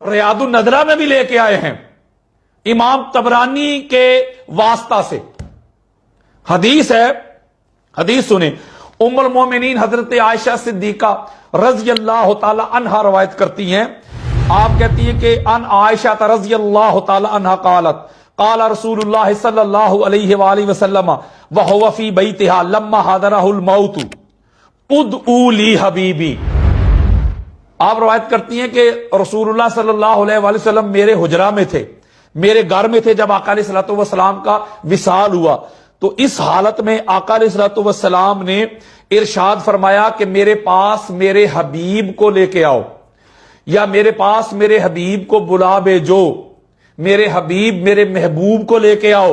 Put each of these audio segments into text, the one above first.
ریاض النظرہ میں بھی لے کے آئے ہیں امام طبرانی کے واسطہ سے. حدیث ہے, حدیث سنیں. ام المومنین حضرت عائشہ صدیقہ رضی اللہ تعالی عنہا روایت کرتی ہیں. آپ کہتی ہیں کہ ان عائشہ رضی اللہ تعالی عنہا قالت قال رسول اللہ صلی اللہ علیہ وآلہ وسلم وهو فی بیتها لما حضرہ الموت ادعوا لی حبیبی. آپ روایت کرتی ہیں کہ رسول اللہ صلی اللہ علیہ وآلہ وسلم میرے حجرہ میں تھے, میرے گھر میں تھے جب آقا علیہ الصلوۃ والسلام کا وصال ہوا. تو اس حالت میں آقا علیہ الصلوۃ والسلام نے ارشاد فرمایا کہ میرے پاس میرے حبیب کو لے کے آؤ, یا میرے پاس میرے حبیب کو بلا بھیجو, میرے حبیب میرے محبوب کو لے کے آؤ.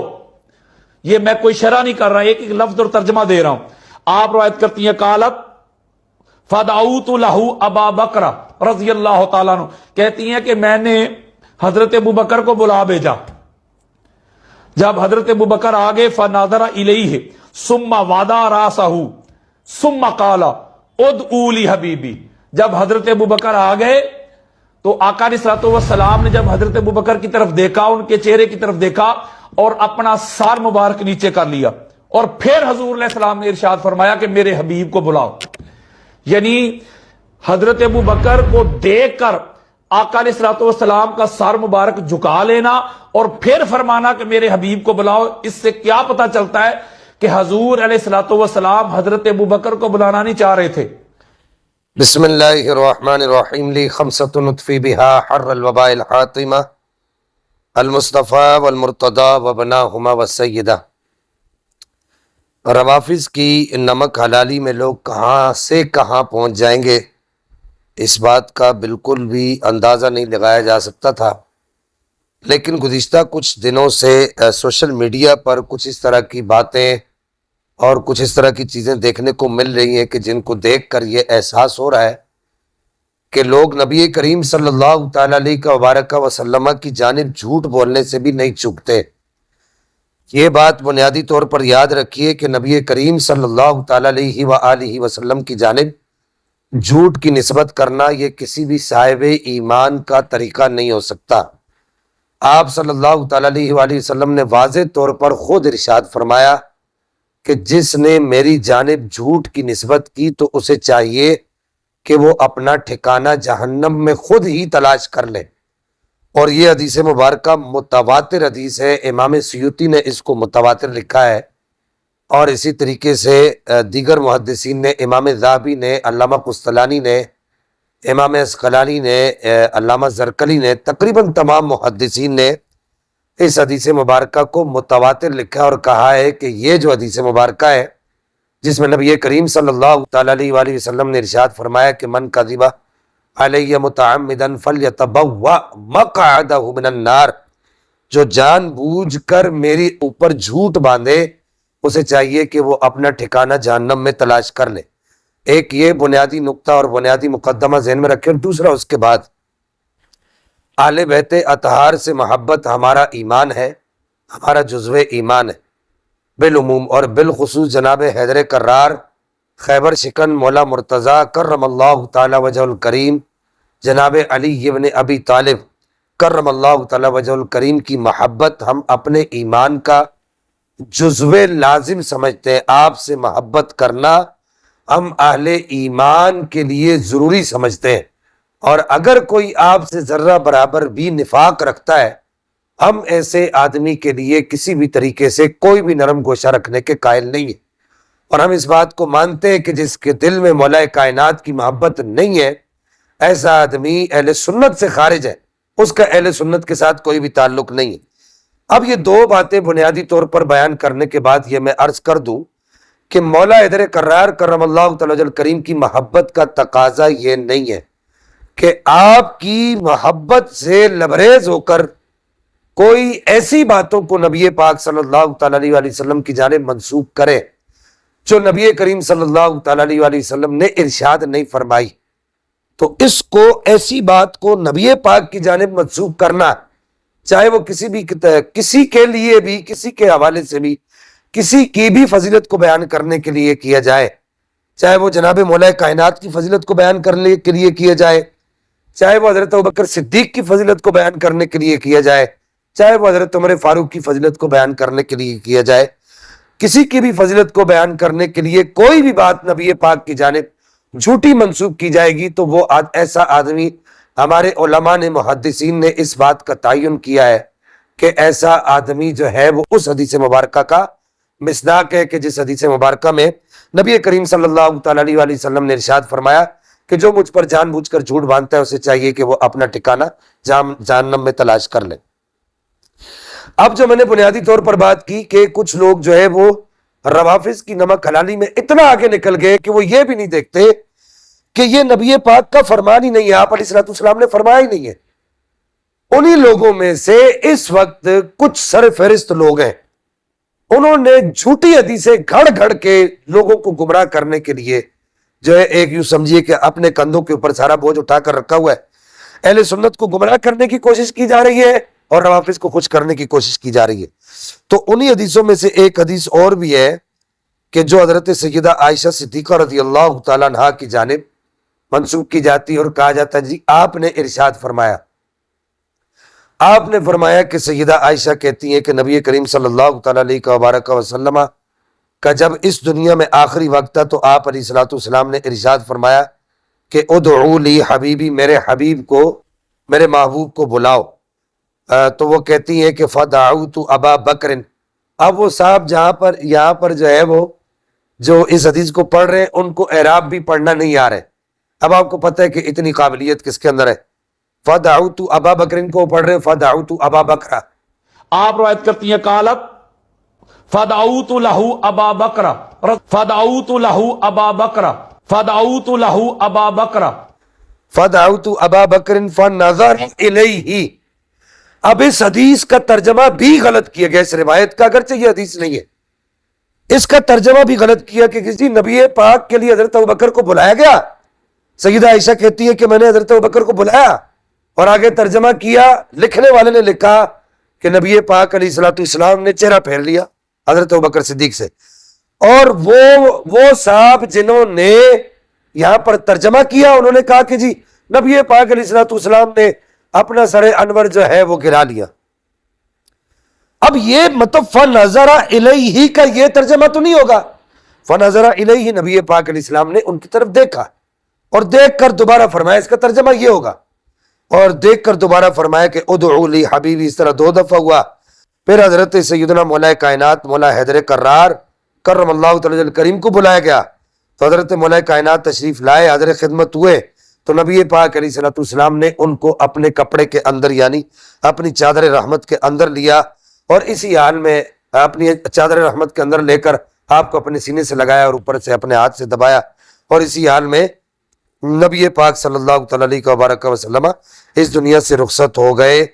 یہ میں کوئی شرح نہیں کر رہا, ایک ایک لفظ اور ترجمہ دے رہا ہوں. آپ روایت کرتی ہیں قالت فدعوت لہ ابا بکر رضی اللہ تعالیٰ عنہ, کہتی ہیں کہ میں نے حضرت ابو بکر کو بلا بھیجا. جب حضرت ابو بکر آگے فناظر الیہ ثم وضع راسہ ثم قال ادعوا لی حبیبی. جب حضرت ابو بکر آگئے تو آقا علیہ الصلوۃ والسلام نے جب حضرت ابو بکر کی طرف دیکھا, ان کے چہرے کی طرف دیکھا اور اپنا سر مبارک نیچے کر لیا, اور پھر حضور علیہ السلام نے ارشاد فرمایا کہ میرے حبیب کو بلاؤ. یعنی حضرت ابو بکر کو دیکھ کر آقا علیہ الصلوۃ والسلام کا سر مبارک جھکا لینا اور پھر فرمانا کہ میرے حبیب کو بلاؤ. اس سے کیا پتا چلتا ہے کہ حضور علیہ الصلوۃ والسلام حضرت ابو بکر کو بلانا نہیں چاہ رہے تھے. بسم اللہ الرحمن الرحیم. لی خمسۃ نطفی بہا حر الوباء الحاطمہ المصطفیٰ والمرتضیٰ وبناہما والسیدہ. روافظ کی نمک حلالی میں لوگ کہاں سے کہاں پہنچ جائیں گے, اس بات کا بالکل بھی اندازہ نہیں لگایا جا سکتا تھا. لیکن گزشتہ کچھ دنوں سے سوشل میڈیا پر کچھ اس طرح کی باتیں اور کچھ اس طرح کی چیزیں دیکھنے کو مل رہی ہیں کہ جن کو دیکھ کر یہ احساس ہو رہا ہے کہ لوگ نبی کریم صلی اللہ تعالیٰ علیہ وبارک وسلم کی جانب جھوٹ بولنے سے بھی نہیں چوکتے. یہ بات بنیادی طور پر یاد رکھیے کہ نبی کریم صلی اللہ تعالیٰ علیہ وآلہ وسلم کی جانب جھوٹ کی نسبت کرنا یہ کسی بھی صاحب ایمان کا طریقہ نہیں ہو سکتا. آپ صلی اللہ تعالیٰ علیہ وآلہ وسلم نے واضح طور پر خود ارشاد فرمایا کہ جس نے میری جانب جھوٹ کی نسبت کی تو اسے چاہیے کہ وہ اپنا ٹھکانہ جہنم میں خود ہی تلاش کر لے. اور یہ حدیث مبارکہ متواتر حدیث ہے. امام سیوطی نے اس کو متواتر لکھا ہے, اور اسی طریقے سے دیگر محدثین نے, امام ذہبی نے, علامہ قسطلانی نے, امام عسقلانی نے, علامہ زرکلی نے, تقریباً تمام محدثین نے اس حدیث مبارکہ کو متواتر لکھا اور کہا ہے کہ یہ جو حدیث مبارکہ ہے جس میں نبی کریم صلی اللہ تعالیٰ علیہ وآلہ وسلم نے ارشاد فرمایا کہ من کذب علیہ متعمدا فلیتبوأ مقعدہ من النار, جو جان بوجھ کر میری اوپر جھوٹ باندھے اسے چاہیے کہ وہ اپنا ٹھکانہ جہنم میں تلاش کر لے. ایک یہ بنیادی نقطہ اور بنیادی مقدمہ ذہن میں رکھیں. دوسرا اس کے بعد اہل بیت اطہار سے محبت ہمارا ایمان ہے, ہمارا جزو ایمان ہے بالعموم, اور بالخصوص جناب حیدر کرار خیبر شکن مولا مرتضیٰ کرم اللہ تعالی وجہ الکریم, جناب علی ابن ابی طالب کرم اللہ تعالی وجہ الکریم کی محبت ہم اپنے ایمان کا جزو لازم سمجھتے ہیں. آپ سے محبت کرنا ہم اہل ایمان کے لیے ضروری سمجھتے ہیں, اور اگر کوئی آپ سے ذرہ برابر بھی نفاق رکھتا ہے ہم ایسے آدمی کے لیے کسی بھی طریقے سے کوئی بھی نرم گوشہ رکھنے کے قائل نہیں ہیں. اور ہم اس بات کو مانتے ہیں کہ جس کے دل میں مولا کائنات کی محبت نہیں ہے ایسا آدمی اہل سنت سے خارج ہے, اس کا اہل سنت کے ساتھ کوئی بھی تعلق نہیں ہے. اب یہ دو باتیں بنیادی طور پر بیان کرنے کے بعد یہ میں عرض کر دوں کہ مولا حیدر کرار کرم اللہ تعالی وجہ الکریم کی محبت کا تقاضا یہ نہیں ہے کہ آپ کی محبت سے لبریز ہو کر کوئی ایسی باتوں کو نبی پاک صلی اللہ تعالیٰ علیہ وآلہ وسلم کی جانب منسوب کرے جو نبی کریم صلی اللہ تعالیٰ علیہ وآلہ وسلم نے ارشاد نہیں فرمائی. تو اس کو ایسی بات کو نبی پاک کی جانب منسوب کرنا, چاہے وہ کسی کے لیے بھی, کسی کے حوالے سے بھی, کسی کی بھی فضیلت کو بیان کرنے کے لیے کیا جائے, چاہے وہ جناب مولا کائنات کی فضیلت کو بیان کرنے کے لیے کیا جائے, چاہے وہ حضرت ابوبکر صدیق کی فضیلت کو بیان کرنے کے لیے کیا جائے، چاہے وہ حضرت عمر فاروق کی فضیلت کو بیان کرنے کے لیے کیا جائے، کسی کی بھی فضیلت کو بیان کرنے کے لیے کوئی بھی بات نبی پاک کی جانب جھوٹی منسوب کی جائے گی تو وہ ایسا آدمی، ہمارے علماء نے، محدثین نے اس بات کا تعین کیا ہے کہ ایسا آدمی جو ہے وہ اس حدیث مبارکہ کا مصداق ہے کہ جس حدیث مبارکہ میں نبی کریم صلی اللہ تعالی علیہ وآلہ وسلم نے ارشاد فرمایا کہ جو مجھ پر جان بوجھ کر جھوٹ باندھتا ہے اسے چاہیے کہ وہ اپنا ٹھکانہ جہنم میں تلاش کر لے۔ اب جو میں نے بنیادی طور پر بات کی کہ کچھ لوگ جو ہے وہ روافض کی نمک حلالی میں اتنا آگے نکل گئے کہ وہ یہ بھی نہیں دیکھتے کہ یہ نبی پاک کا فرمان ہی نہیں ہے، آپ علیہ الصلوۃ والسلام نے فرمایا ہی نہیں ہے۔ انہی لوگوں میں سے اس وقت کچھ سر فہرست لوگ ہیں، انہوں نے جھوٹی حدیثیں گھڑ گھڑ کے لوگوں کو گمراہ کرنے کے لیے جو ہے ایک یوں سمجھیے کہ اپنے کندھوں کے اوپر سارا بوجھ اٹھا کر رکھا ہوا ہے۔ اہل سنت کو گمراہ کرنے کی کوشش کی جا رہی ہے اور روافض کو خوش کرنے کی کوشش کی جا رہی ہے۔ تو انہی حدیثوں میں سے ایک حدیث اور بھی ہے کہ جو حضرت سیدہ عائشہ صدیقہ رضی اللہ تعالیٰ عنہا کی جانب منسوب کی جاتی ہے اور کہا جاتا ہے جی آپ نے ارشاد فرمایا، آپ نے فرمایا کہ سیدہ عائشہ کہتی ہیں کہ نبی کریم صلی اللہ تعالیٰ علیہ وبارک وسلم کا جب اس دنیا میں آخری وقت تھا تو آپ علیہ الصلوۃ والسلام نے ارشاد فرمایا کہ ادعو لی حبیبی، میرے حبیب کو، میرے محبوب کو بلاؤ۔ تو وہ کہتی ہیں کہ فدعوت ابا بکر۔ اب وہ صاحب یہاں پر جو ہے وہ جو اس حدیث کو پڑھ رہے ہیں ان کو اعراب بھی پڑھنا نہیں آ رہے۔ اب آپ کو پتہ ہے کہ اتنی قابلیت کس کے اندر ہے۔ فدعوت ابا بکر کو پڑھ رہے ہیں فدعوت ابا بکر۔ آپ روایت کرتی ہیں قالت فدعوت لہو ابا بکر، فدعوت لہو ابا بکر، فدعوت لہو ابا بکر، فدعوت ابا بکر فنظر الیہ۔ اب اس حدیث کا ترجمہ بھی غلط کیا گیا، اس روایت کا، اگرچہ یہ حدیث نہیں ہے، اس کا ترجمہ بھی غلط کیا کہ کسی نبی پاک کے لیے حضرت ابوبکر کو بلایا گیا۔ سیدہ عائشہ کہتی ہے کہ میں نے حضرت ابوبکر کو بلایا، اور آگے ترجمہ کیا، لکھنے والے نے لکھا کہ نبی پاک علیہ الصلوۃ والسلام نے چہرہ پھیر لیا حضرت ابوبکر صدیق سے۔ اور وہ صاحب جنہوں نے یہاں پر ترجمہ کیا انہوں نے کہا کہ جی نبی پاک علیہ الصلوۃ والسلام نے اپنا سر انور جو ہے وہ گرا لیا۔ اب یہ مطلب فنظر الیہ کا یہ ترجمہ تو نہیں ہوگا۔ فنظر الیہ، نبی پاک علیہ السلام نے ان کی طرف دیکھا اور دیکھ کر دوبارہ فرمایا، اس کا ترجمہ یہ ہوگا، اور دیکھ کر دوبارہ فرمایا کہ ادعو لی حبیبی، اس طرح 2 دفعہ ہوا۔ پھر حضرت سیدنا مولا کائنات مولا حیدر کرار کرم اللہ تعالی الکریم کو بلایا گیا، تو حضرت مولا کائنات تشریف لائے، حاضر خدمت ہوئے، تو نبی پاک علیہ الصلوۃ والسلام نے ان کو اپنے کپڑے کے اندر یعنی اپنی چادر رحمت کے اندر لیا، اور اسی حال میں اپنی چادر رحمت کے اندر لے کر آپ کو اپنے سینے سے لگایا اور اوپر سے اپنے ہاتھ سے دبایا، اور اسی حال میں نبی پاک صلی اللہ تعالی علیہ وبارک وسلم اس دنیا سے رخصت ہو گئے۔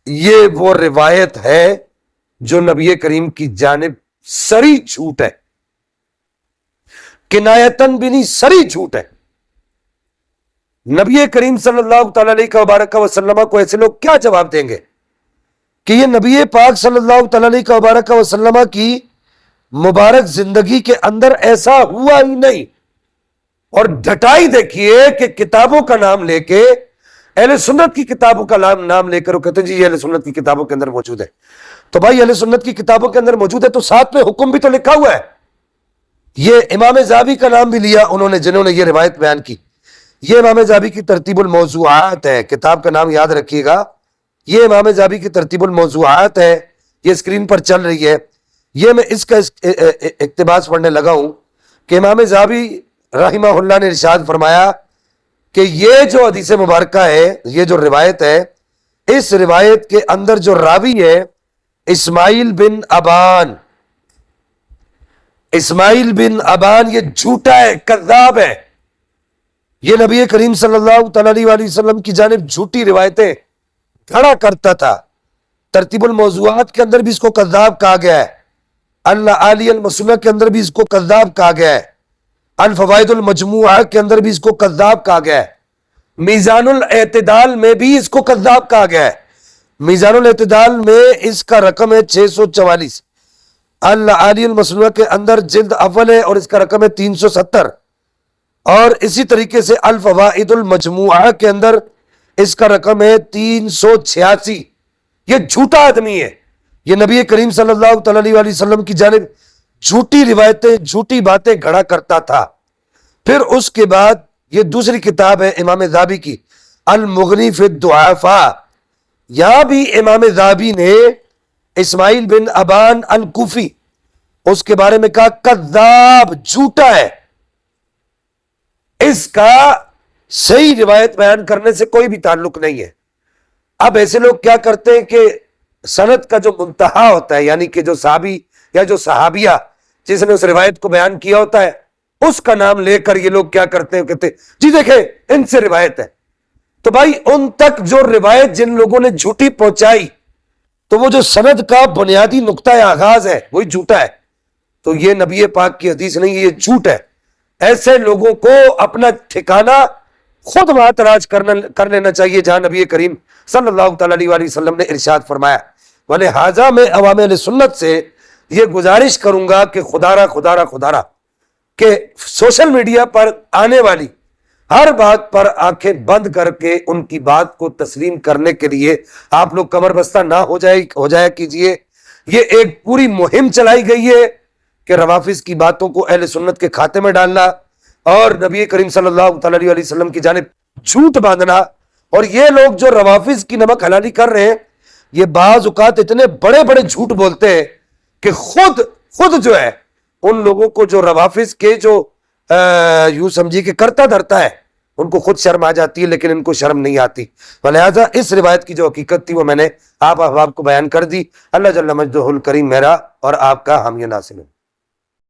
یہ وہ روایت ہے جو نبی کریم کی جانب سری جھوٹ ہے، کنایتن بھی نہیں، سری جھوٹ ہے۔ نبی کریم صلی اللہ تعالی علیہ وبارک وسلم کو ایسے لوگ کیا جواب دیں گے کہ یہ نبی پاک صلی اللہ تعالی علیہ وبارک وسلم کی مبارک زندگی کے اندر ایسا ہوا ہی نہیں۔ اور ڈھٹائی دیکھیے کہ کتابوں کا نام لے کے، اہل سنت کی کتابوں کا نام لے کر وہ کہتے ہیں جی یہ اہل سنت کی کتابوں کے اندر موجود ہے۔ تو بھائی اہل سنت کی کتابوں کے اندر موجود ہے تو ساتھ میں حکم بھی تو لکھا ہوا ہے۔ یہ امام ذہبی کا نام بھی لیا انہوں نے جنہوں نے یہ روایت بیان کی۔ یہ امام ذہبی کی ترتیب الموضوعات ہے، کتاب کا نام یاد رکھیے گا، یہ امام ذہبی کی ترتیب الموضوعات ہے، یہ اسکرین پر چل رہی ہے۔ یہ میں اس کا اقتباس پڑھنے لگا ہوں کہ امام ذہبی رحمہ اللہ نے ارشاد فرمایا کہ یہ جو حدیث مبارکہ ہے، یہ جو روایت ہے، اس روایت کے اندر جو راوی ہے اسماعیل بن ابان، اسماعیل بن ابان یہ جھوٹا ہے، کذاب ہے۔ یہ نبی کریم صلی اللہ تعالی علیہ وسلم کی جانب جھوٹی روایتیں کھڑا کرتا تھا۔ ترتیب الموضوعات کے اندر بھی اس کو کذاب کہا گیا ہے، العالی المسنہ کے اندر بھی اس کو کذاب کہا گیا ہے، الفوائد المجموعہ کے اندر بھی اس کو کذاب کہا گیا ہے، میزان الاعتدال میں بھی اس کو کذاب کہا گیا ہے۔ میزان الاعتدال میں اس کا رقم ہے 644، العالی المسنہ کے اندر جلد اول ہے اور اس کا رقم ہے 370۔ اور اسی طریقے سے الفوائد المجموعہ کے اندر اس کا رقم ہے 386. یہ جھوٹا آدمی ہے، یہ نبی کریم صلی اللہ تعالی علیہ وسلم کی جانب جھوٹی روایتیں، جھوٹی باتیں گھڑا کرتا تھا. پھر اس کے بعد یہ دوسری کتاب ہے امام ذہبی کی، المغنی فی الضعفاء. یہاں بھی امام ذہبی نے اسماعیل بن ابان الکوفی اس کے بارے میں کہا کذاب، جھوٹا ہے، اس کا صحیح روایت بیان کرنے سے کوئی بھی تعلق نہیں ہے. اب ایسے لوگ کیا کرتے ہیں کہ سند کا جو منتہا ہوتا ہے، یعنی کہ جو صحابی یا جو صحابیہ جس نے اس روایت کو بیان کیا ہوتا ہے، اس کا نام لے کر یہ لوگ کیا کرتے ہیں، کہتے ہیں جی دیکھیں ان سے روایت ہے. تو بھائی ان تک جو روایت جن لوگوں نے جھوٹی پہنچائی، تو وہ جو سند کا بنیادی نقطہ آغاز ہے وہی جھوٹا ہے. تو یہ نبی پاک کی حدیث نہیں، یہ جھوٹ ہے. ایسے لوگوں کو اپنا ٹھکانہ خود وہاں تلاش کر لینا چاہیے جہاں نبی کریم صلی اللہ تعالی علیہ وسلم نے ارشاد فرمایا. ولہذا میں عوام اہل سنت سے یہ گزارش کروں گا کہ خدارہ کہ سوشل میڈیا پر آنے والی ہر بات پر آنکھیں بند کر کے ان کی بات کو تسلیم کرنے کے لیے آپ لوگ کمر بستہ نہ ہو جایا کیجئے. یہ ایک پوری مہم چلائی گئی ہے کہ روافظ کی باتوں کو اہل سنت کے کھاتے میں ڈالنا اور نبی کریم صلی اللہ تعالی علیہ وسلم کی جانب جھوٹ باندھنا. اور یہ لوگ جو روافظ کی نمک حلالی کر رہے ہیں، یہ بعض اوقات اتنے بڑے بڑے جھوٹ بولتے ہیں کہ خود جو ہے ان لوگوں کو جو روافظ کے جو یوں سمجھی کہ کرتا دھرتا ہے، ان کو خود شرم آ جاتی ہے لیکن ان کو شرم نہیں آتی. لہذا اس روایت کی جو حقیقت تھی وہ میں نے آپ احباب کو بیان کر دی. اللہ جل مجدہ الکریم میرا اور آپ کا حامی ناصر ہے.